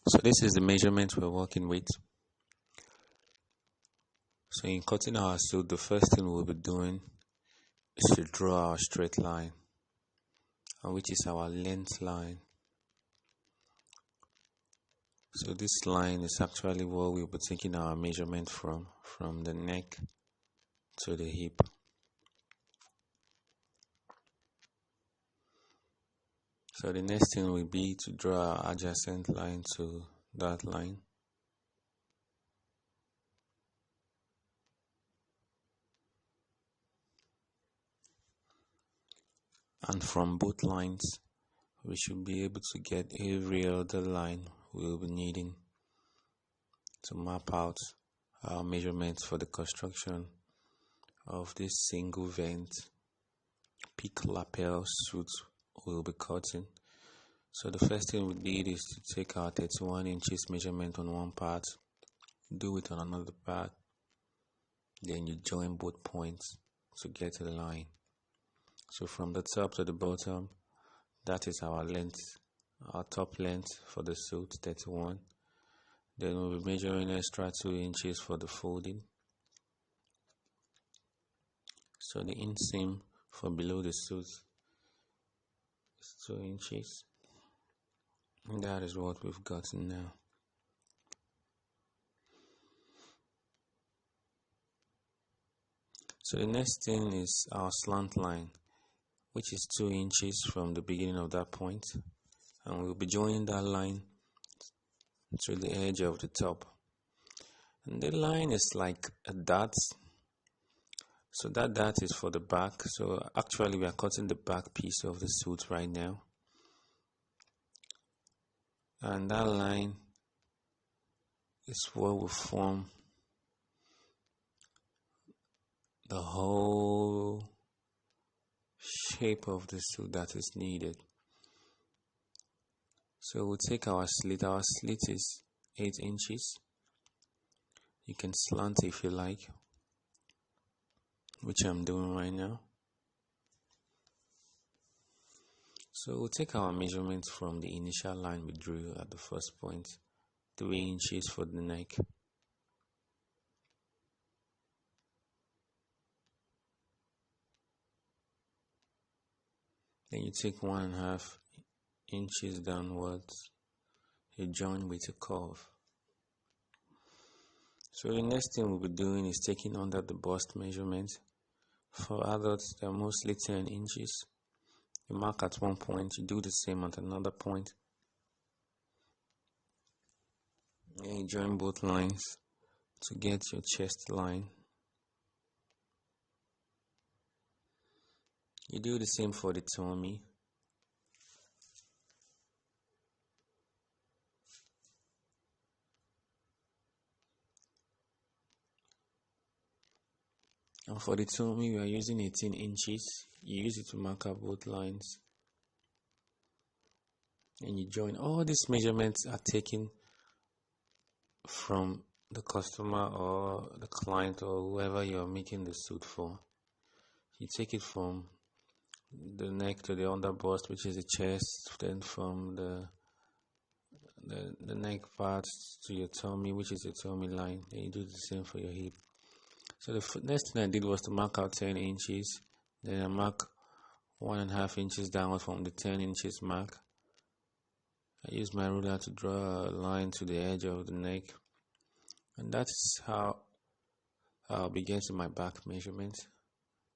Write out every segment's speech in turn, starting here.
So this is the measurement we're working with. So in cutting our suit, the first thing we'll be doing is to draw our straight line, which is our length line. So this line is actually where we'll be taking our measurement from the neck to the hip. So the next thing will be to draw our adjacent line to that line. And from both lines, we should be able to get every other line we'll be needing to map out our measurements for the construction of this single vent peak lapel suit we'll be cutting. So the first thing we did is to take our 31 inches measurement on one part, do it on another part, then you join both points to get to the line. So from the top to the bottom, that is our length, our top length for the suit, 31. Then we'll be measuring extra 2 inches for the folding. So the inseam for below the suit is 2 inches. And that is what we've gotten now. So the next thing is our slant line, which is 2 inches from the beginning of that point, and we'll be joining that line to the edge of the top. And the line is like a dot, so that dot is for the back. So actually we are cutting the back piece of the suit right now, and that line is what will form the whole shape of the suit that is needed. So we'll take our slit. Our slit is 8 inches. You can slant if you like, which I'm doing right now. So we'll take our measurements from the initial line we drew at the first point, 3 inches for the neck. Then you take 1.5 inches downwards, you join with a curve. So the next thing we'll be doing is taking under the bust measurement. For adults, they're mostly 10 inches. You mark at one point, you do the same at another point. And you join both lines to get your chest line. You do the same for the tummy. And for the tummy, we are using 18 inches. You use it to mark up both lines. And you join. All these measurements are taken from the customer or the client or whoever you are making the suit for. You take it from the neck to the under bust, which is the chest, then from the neck part to your tummy, which is the tummy line. Then you do the same for your hip. So the next thing I did was to mark out 10 inches. Then I mark 1.5 inches downward from the 10 inches mark. I use my ruler to draw a line to the edge of the neck. And that's how I'll be getting my back measurement.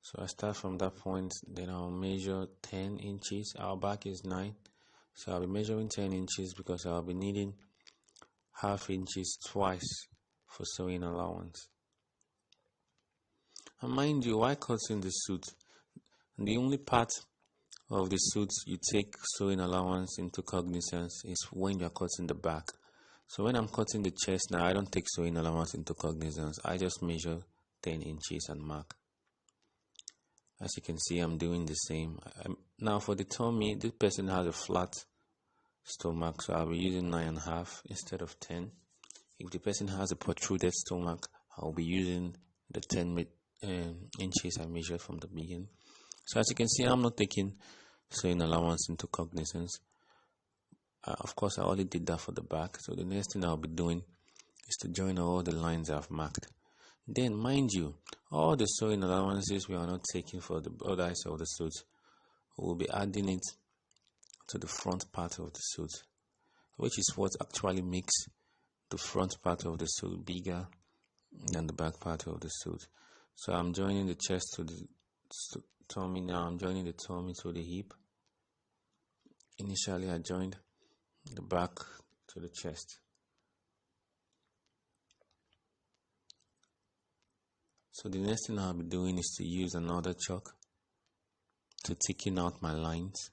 So I start from that point, then I'll measure 10 inches. Our back is 9. So I'll be measuring 10 inches because I'll be needing 0.5 inches twice for sewing allowance. And mind you, while cutting the suit, the only part of the suit you take sewing allowance into cognizance is when you're cutting the back. So when I'm cutting the chest now, I don't take sewing allowance into cognizance. I just measure 10 inches and mark. As you can see, I'm doing the same. Now for the tummy, this person has a flat stomach, so I'll be using 9.5 instead of 10. If the person has a protruded stomach, I'll be using the 10 inches I measured from the beginning. So as you can see, I'm not taking sewing allowance into cognizance. Of course, I already did that for the back. So the next thing I'll be doing is to join all the lines I've marked. Then, mind you, all the sewing allowances we are not taking for the other side of the suit, we'll be adding it to the front part of the suit, which is what actually makes the front part of the suit bigger than the back part of the suit. So I'm joining the chest to the tummy now. I'm joining the tummy to the hip. Initially, I joined the back to the chest. So the next thing I'll be doing is to use another chalk to thicken out my lines.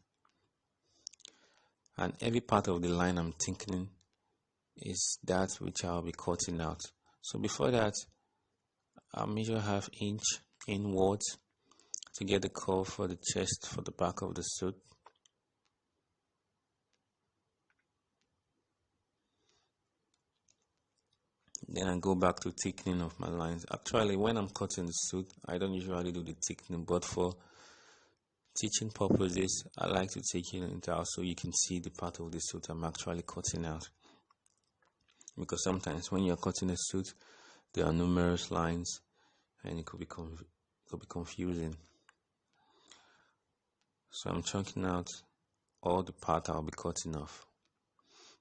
And every part of the line I'm thickening is that which I'll be cutting out. So before that, I'll measure 1/2 inch inwards to get the curve for the chest for the back of the suit. Then I go back to thickening of my lines. Actually, when I'm cutting the suit, I don't usually do the thickening, but for teaching purposes, I like to thicken it out so you can see the part of the suit I'm actually cutting out. Because sometimes when you're cutting a suit, there are numerous lines and it could be confusing. So I'm chunking out all the part I'll be cutting off.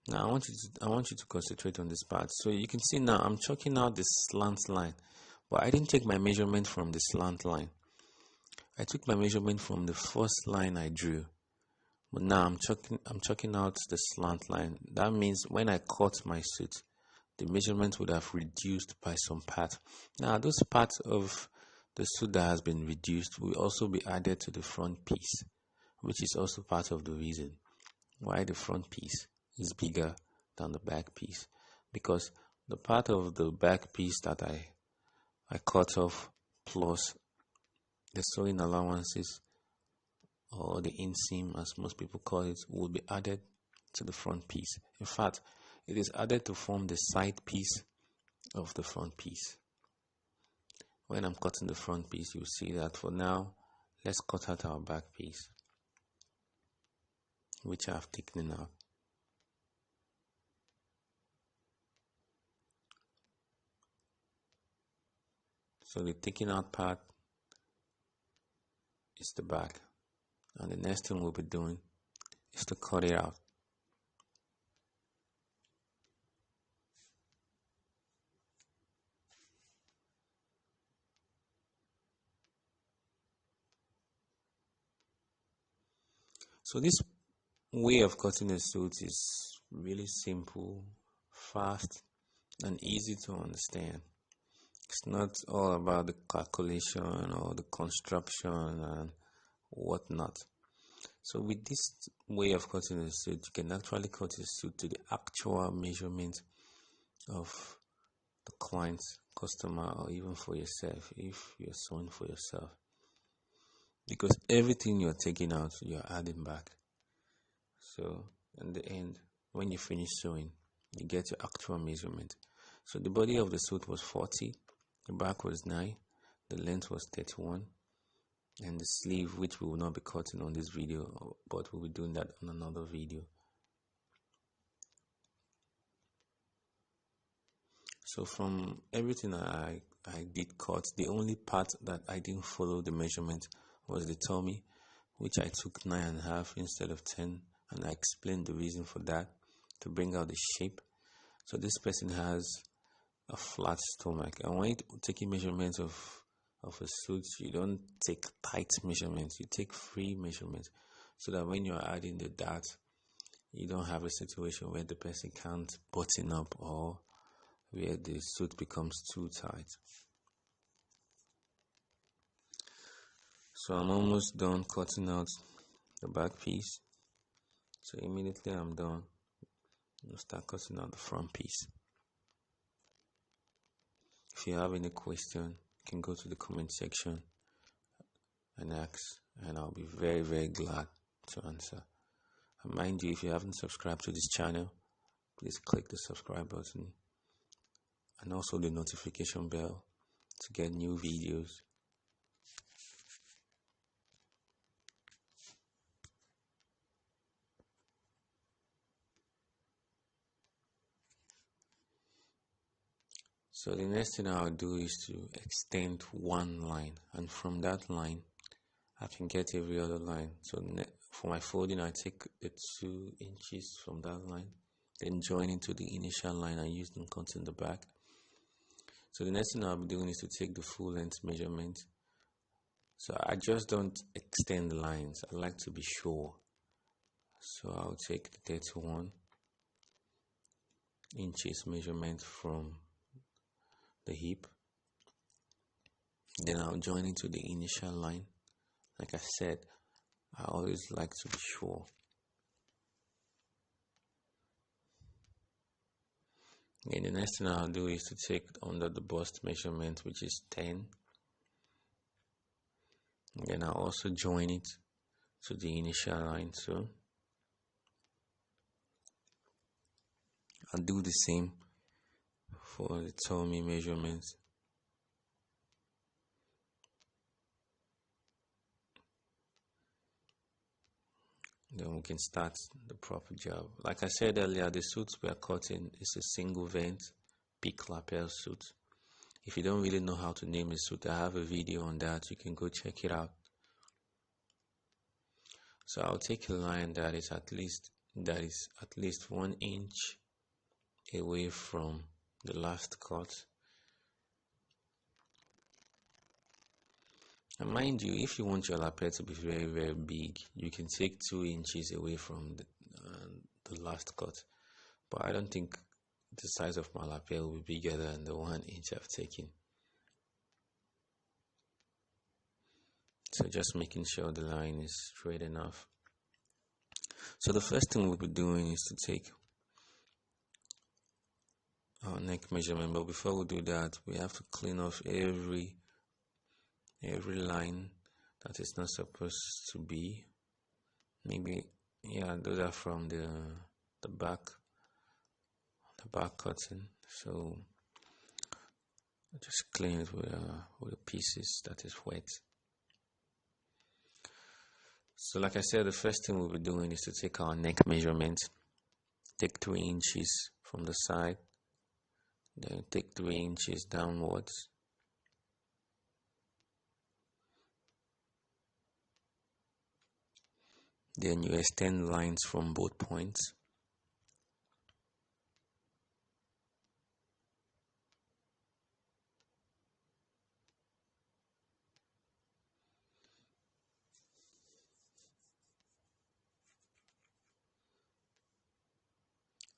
Now I want you to concentrate on this part. So you can see now I'm chalking out this slant line, but I didn't take my measurement from the slant line. I took my measurement from the first line I drew. But now I'm chalking out the slant line. That means when I cut my suit, the measurement would have reduced by some part. Now those parts of the suit that has been reduced will also be added to the front piece, which is also part of the reason why the front piece is bigger than the back piece, because the part of the back piece that I cut off plus the sewing allowances, or the inseam as most people call it, will be added to the front piece. In fact, it is added to form the side piece of the front piece. When I'm cutting the front piece, you'll see that. For now, let's cut out our back piece, which I've thickened out. So the thickening out part is the back, and the next thing we'll be doing is to cut it out. So this way of cutting a suit is really simple, fast, and easy to understand. It's not all about the calculation or the construction and whatnot. So with this way of cutting a suit, you can actually cut a suit to the actual measurement of the client, customer, or even for yourself if you're sewing for yourself. Because everything you're taking out, you're adding back. So in the end, when you finish sewing, you get your actual measurement. So the body of the suit was 40, the back was 9, the length was 31, and the sleeve, which we will not be cutting on this video, but we'll be doing that on another video. So from everything I did cut, the only part that I didn't follow the measurement was the tummy, which I took 9.5 instead of 10, and I explained the reason for that, to bring out the shape. So this person has a flat stomach, and when you're taking measurements of a suit, you don't take tight measurements, you take free measurements, so that when you're adding the dart, you don't have a situation where the person can't button up or where the suit becomes too tight. So I'm almost done cutting out the back piece. So immediately I'm done, I'll start cutting out the front piece. If you have any question, you can go to the comment section and ask, and I'll be very, very glad to answer. And mind you, if you haven't subscribed to this channel, please click the subscribe button and also the notification bell to get new videos. So the next thing I'll do is to extend one line, and from that line I can get every other line. So for my folding, I take the 2 inches from that line, then join into the initial line and use them cutting the back. So the next thing I'll be doing is to take the full length measurement. So I just don't extend the lines, I like to be sure. So I'll take the 31 inches measurement from the hip, then I'll join into the initial line. Like I said, I always like to be sure. Then the next thing I'll do is to take under the bust measurement, which is 10. Then I'll also join it to the initial line. So I'll do the same for the tummy measurement. Then we can start the proper job. Like I said earlier, the suit we are cutting is a single vent peak lapel suit. If you don't really know how to name a suit, I have a video on that. You can go check it out. So I'll take a line that is at least 1 inch away from the last cut. And mind you, if you want your lapel to be very, very big, you can take 2 inches away from the last cut. But I don't think the size of my lapel will be bigger than the 1 inch I've taken. So just making sure the line is straight enough. So the first thing we'll be doing is to take our neck measurement. But before we do that, we have to clean off every line that is not supposed to be. Maybe, yeah, those are from the back cutting. So just clean it with the pieces that is wet. So like I said, the first thing we'll be doing is to take our neck measurement. Take 3 inches from the side, then take 3 inches downwards. Then you extend lines from both points.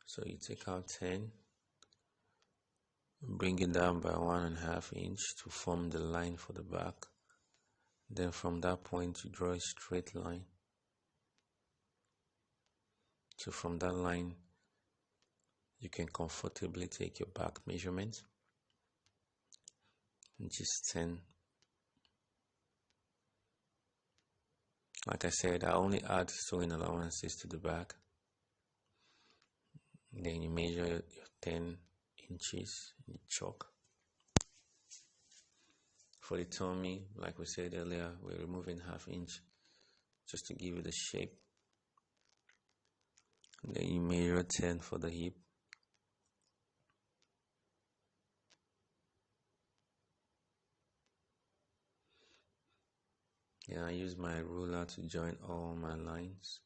So you take out 10, bring it down by 1.5 inch to form the line for the back. Then from that point you draw a straight line. So from that line you can comfortably take your back measurement, which is 10. Like I said, I only add sewing allowances to the back. Then you measure your 10 inches in the chalk. For the tummy, like we said earlier, we're removing 1/2 inch just to give it a shape. And then you measure 10 for the hip. Then I use my ruler to join all my lines.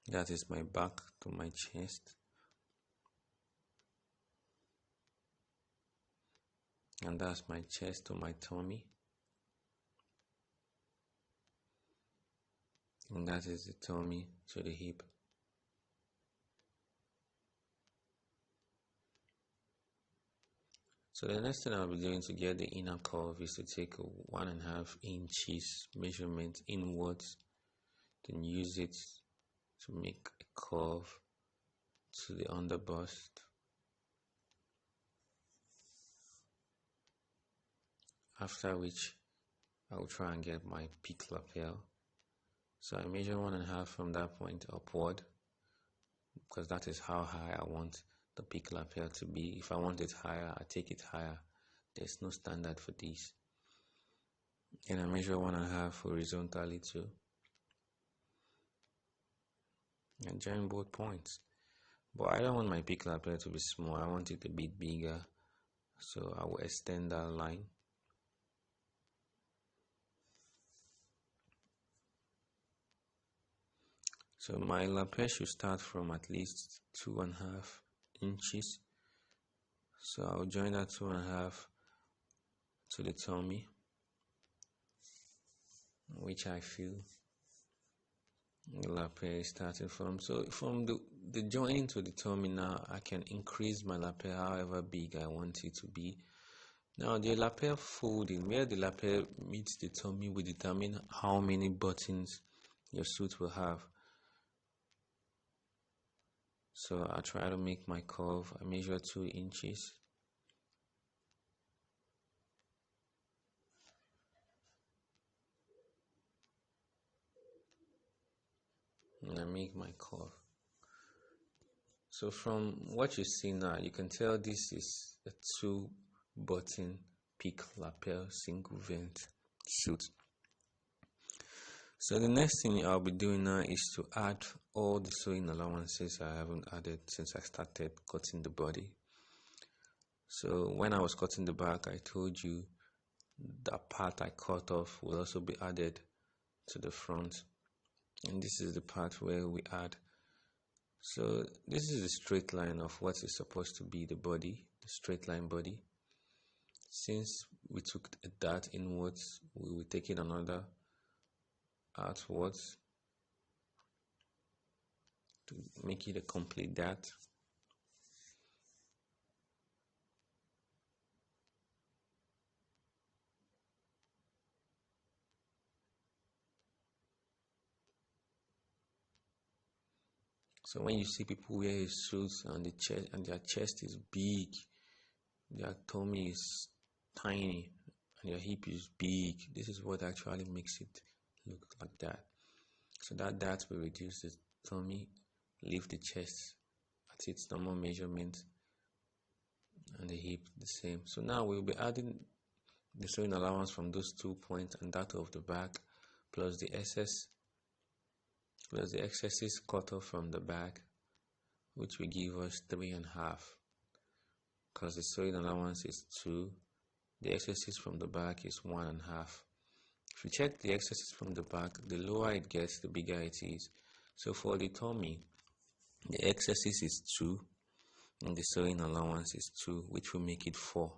That is my back to my chest. And that's my chest to my tummy. And that is the tummy to the hip. So the next thing I'll be doing to get the inner curve is to take a 1.5 inches measurement inwards, then use it to make a curve to the underbust. After which I will try and get my peak lapel. So I measure 1.5 from that point upward, because that is how high I want the peak lapel to be. If I want it higher, I take it higher. There's no standard for this. And I measure 1.5 horizontally too. and join both points. But I don't want my peak lapel to be small, I want it a bit bigger, so I will extend that line. So my lapel should start from at least 2.5 inches. So I'll join that 2.5 to the tummy, which I feel the lapel is starting from. So from the joining to the tummy, now I can increase my lapel however big I want it to be. Now the lapel folding, where the lapel meets the tummy, will determine how many buttons your suit will have. So I try to make my curve. I measure 2 inches. And I make my curve. So from what you see now, you can tell this is a 2-button peak lapel single vent suit. So the next thing I'll be doing now is to add all the sewing allowances I haven't added since I started cutting the body. So when I was cutting the back, I told you that part I cut off will also be added to the front. And this is the part where we add. So this is the straight line of what is supposed to be the body, the straight line body. Since we took a dart inwards, we will take it another outwards to make it a complete dart. So when you see people wear suits and the chest and their chest is big, their tummy is tiny, and their hip is big, this is what actually makes it look like that. So that dart will reduce the tummy, leave the chest at its normal measurement, and the hip the same. So now we'll be adding the sewing allowance from those 2 points and that of the back, plus the excesses cut off from the back, which will give us 3.5, because the sewing allowance is 2, the excesses from the back is 1.5. If you check the excesses from the back, the lower it gets, the bigger it is. So for the tummy, the excesses is 2 and the sewing allowance is 2, which will make it 4.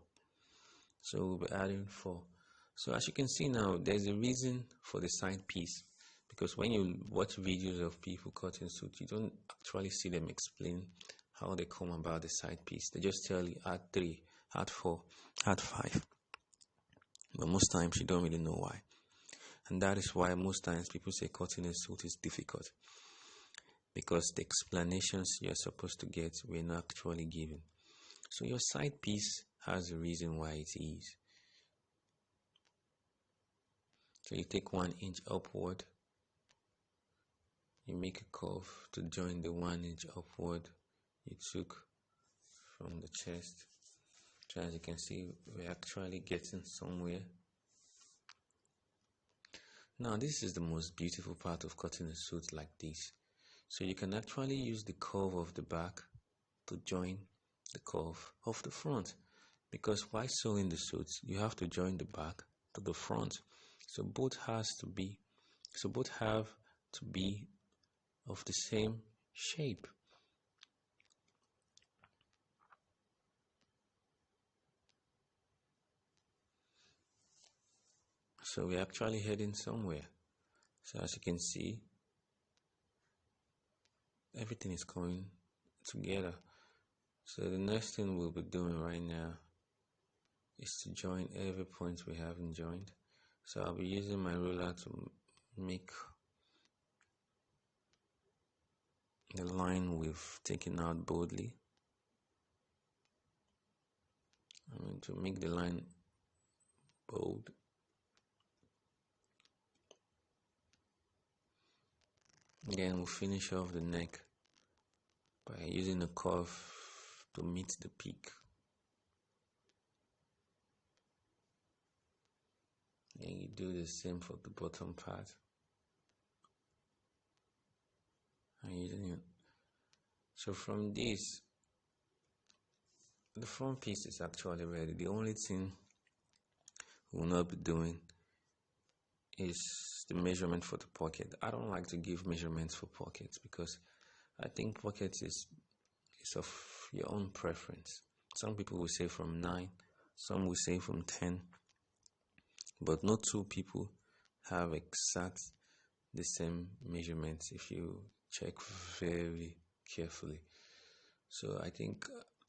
So we'll be adding 4. So as you can see now, there's a reason for the side piece, because when you watch videos of people cutting suits, you don't actually see them explain how they come about the side piece. They just tell you add 3, add 4, add 5. But most times you don't really know why. And that is why most times people say cutting a suit is difficult, because the explanations you're supposed to get were not actually given. So your side piece has a reason why it is. So you take 1 inch upward, you make a curve to join the 1 inch upward you took from the chest. So as you can see, we're actually getting somewhere. Now this is the most beautiful part of cutting a suit like this. So you can actually use the curve of the back to join the curve of the front, because while sewing the suits, you have to join the back to the front. So both have to be of the same shape. So we're actually heading somewhere. So as you can see, everything is coming together. So the next thing we'll be doing right now is to join every point we haven't joined. So I'll be using my ruler to make the line we've taken out boldly. I'm going to make the line bold. Then we'll finish off the neck by using a curve to meet the peak. And you do the same for the bottom part. I'm using So from this, the front piece is actually ready. The only thing we'll not be doing is the measurement for the pocket. I don't like to give measurements for pockets because I think pockets is of your own preference. Some people will say from 9, some will say from 10, but no two people have exact the same measurements if you check very carefully. So I think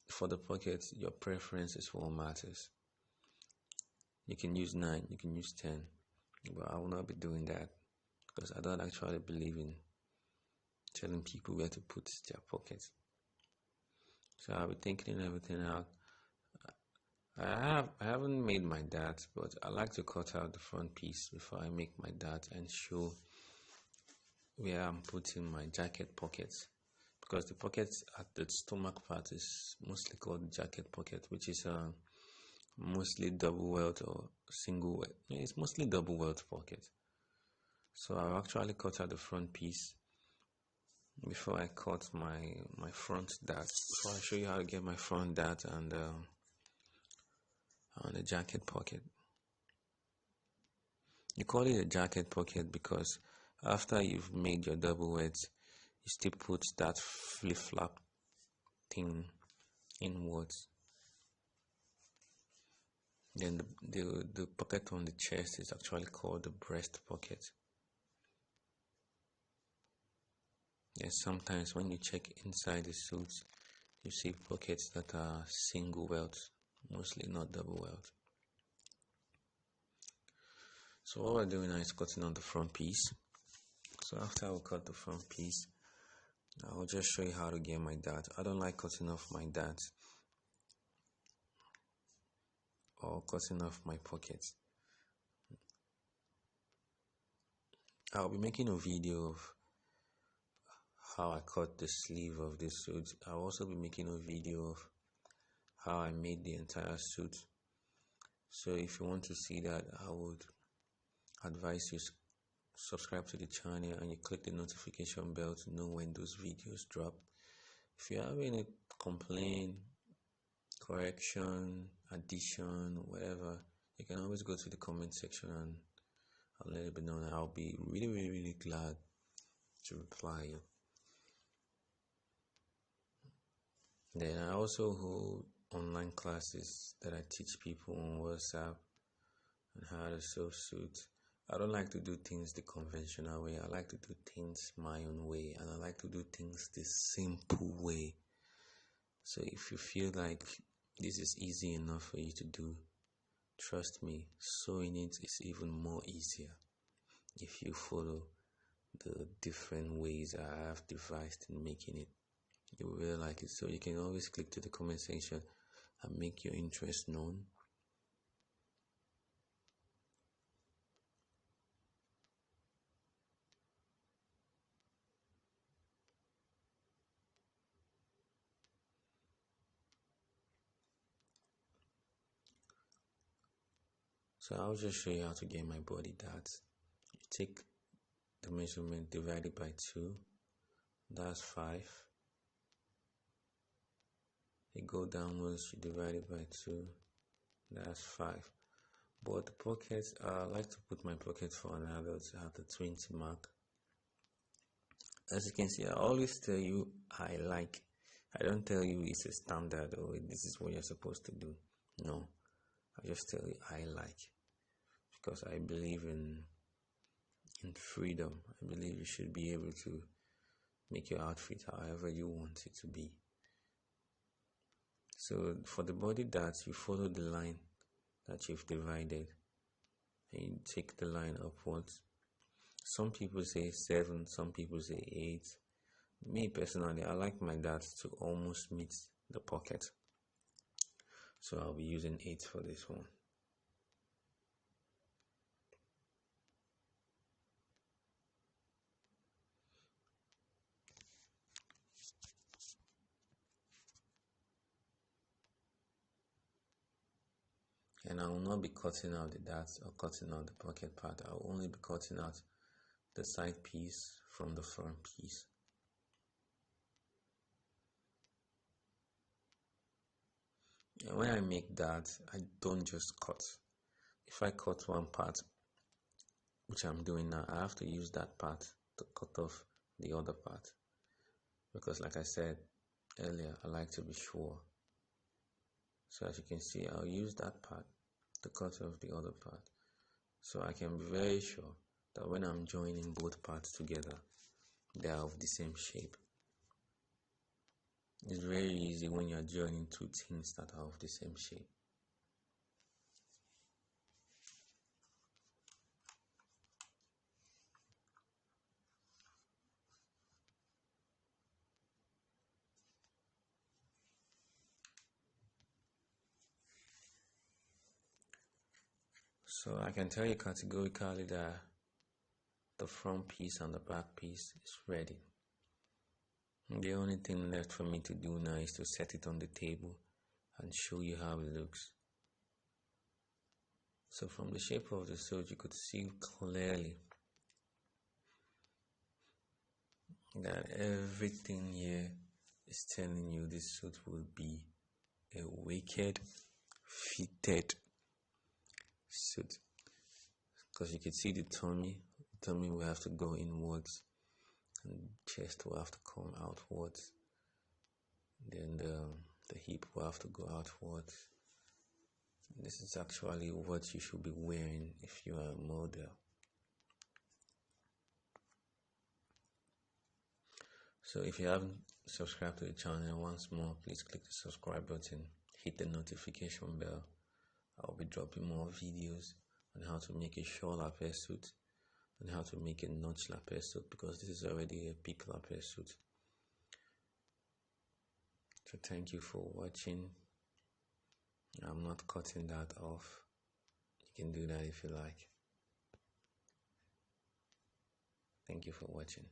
for the pocket, your preference is what matters. You can use 9, you can use 10, but I will not be doing that because I don't actually believe in telling people where to put their pockets. So I'll be thinking everything out. I haven't made my dart, but I like to cut out the front piece before I make my dart and show where I'm putting my jacket pockets, because the pockets at the stomach part is mostly called jacket pocket, which is mostly double welt or single welt. It's mostly double welt pocket. So I'll actually cut out the front piece before I cut my front dart. Before I show you how to get my front dart and on the jacket pocket. You call it a jacket pocket because after you've made your double wedge, you still put that flip-flap thing inwards. Then the pocket on the chest is actually called the breast pocket. Yes, sometimes when you check inside the suits, you see pockets that are single welt, mostly not double welt. So what we're doing now is cutting on the front piece. So after I cut the front piece, I'll just show you how to get my dart. I don't like cutting off my dart or cutting off my pockets. I'll be making a video of how I cut the sleeve of this suit. I'll also be making a video of how I made the entire suit. So if you want to see that, I would advise you subscribe to the channel and you click the notification bell to know when those videos drop. If you have any complaint, correction, addition, whatever, you can always go to the comment section and I'll let you know, and I'll be really glad to reply you. Then I also hold online classes that I teach people on WhatsApp on how to sew suits. I don't like to do things the conventional way. I like to do things my own way, and I like to do things the simple way. So if you feel like this is easy enough for you to do, trust me, sewing it is even more easier if you follow the different ways I have devised in making it. You will really like it. So you can always click to the comment section and make your interest known. So I'll just show you how to get my body darts. You take the measurement divided by 2, that's 5. You go downwards, you divide it by 2, that's 5. But the pockets, I like to put my pocket for an adult at the 20 mark. As you can see, I always tell you I like. I don't tell you it's a standard or this is what you're supposed to do. No, I just tell you I like, because I believe in freedom. I believe you should be able to make your outfit however you want it to be. So for the body darts, you follow the line that you've divided and you take the line upwards. Some people say 7, some people say 8. Me personally, I like my darts to almost meet the pocket, so I'll be using 8 for this one. And I will not be cutting out the darts or cutting out the pocket part. I will only be cutting out the side piece from the front piece. And when I make that, I don't just cut. If I cut one part, which I'm doing now, I have to use that part to cut off the other part, because like I said earlier, I like to be sure. So as you can see, I'll use that part to cut off the other part, so I can be very sure that when I'm joining both parts together, they are of the same shape. It's very easy when you're joining two things that are of the same shape. So I can tell you categorically that the front piece and the back piece is ready. The only thing left for me to do now is to set it on the table and show you how it looks. So from the shape of the suit, you could see clearly that everything here is telling you this suit will be a wicked fitted suit, because you can see the tummy will have to go inwards and chest will have to come outwards, then the hip will have to go outwards. This is actually what you should be wearing if you are a model. So if you haven't subscribed to the channel, once more, please click the subscribe button, hit the notification bell. I'll be dropping more videos on how to make a short lapel suit and how to make a notch lapel suit, because this is already a peak lapel suit. So thank you for watching. I'm not cutting that off. You can do that if you like. Thank you for watching.